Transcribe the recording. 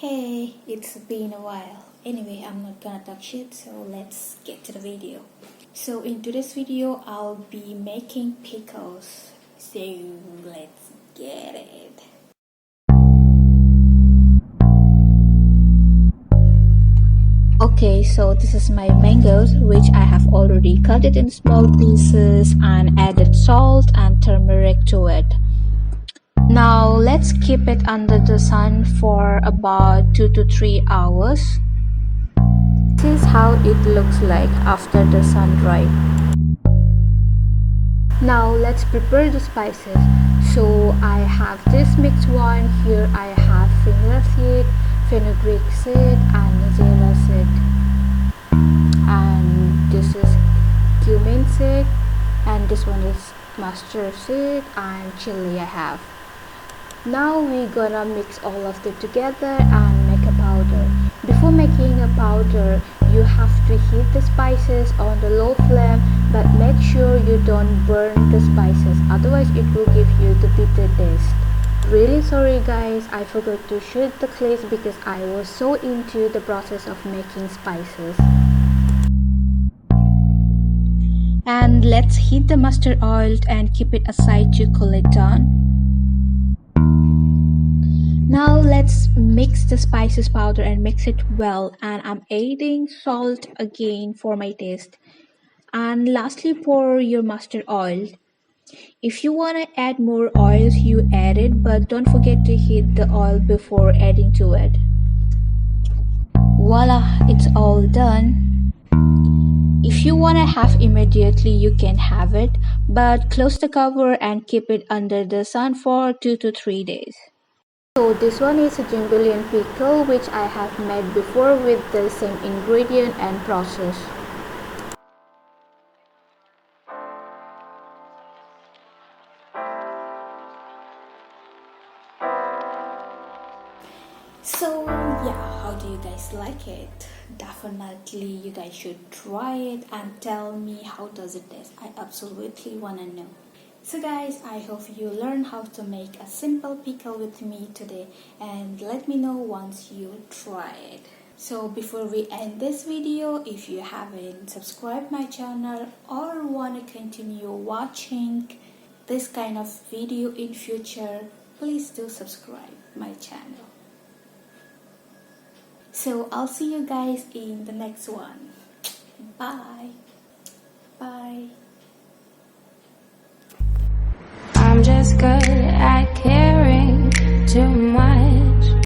Hey, it's been a while. Anyway, I'm not gonna talk shit, so let's get to the video. So in today's video, I'll be making pickles. So let's get it. Okay, so this is my mangoes, which I have already cut it in small pieces and added salt and turmeric to it. Now let's keep it under the sun for about 2 to 3 hours. This is how it looks like after the sun dried. Now let's prepare the spices. So I have this mixed one. Here I have vanilla seed, fenugreek seed and nigella seed. And this is cumin seed. And this one is mustard seed and chili I have. Now we're gonna mix all of them together and make a powder. Before making a powder, you have to heat the spices on the low flame, but make sure you don't burn the spices, otherwise it will give you the bitter taste. Really sorry guys, I forgot to shoot the clips because I was so into the process of making spices. And let's heat the mustard oil and keep it aside to cool it down. Now let's mix the spices powder and mix it well, and I'm adding salt again for my taste. And lastly, pour your mustard oil. If you want to add more oils, you add it, but don't forget to heat the oil before adding to it. Voila, it's all done. If you want to have immediately, you can have it, but close the cover and keep it under the sun for 2 to 3 days. So this one is a Jimbilin pickle, which I have made before with the same ingredient and process. So yeah, how do you guys like it? Definitely you guys should try it and tell me how does it taste. I absolutely wanna know. So guys, I hope you learn how to make a simple pickle with me today, and let me know once you try it. So before we end this video, if you haven't subscribed my channel or want to continue watching this kind of video in future, please do subscribe my channel. So I'll see you guys in the next one. Bye. Bye. I'm just good.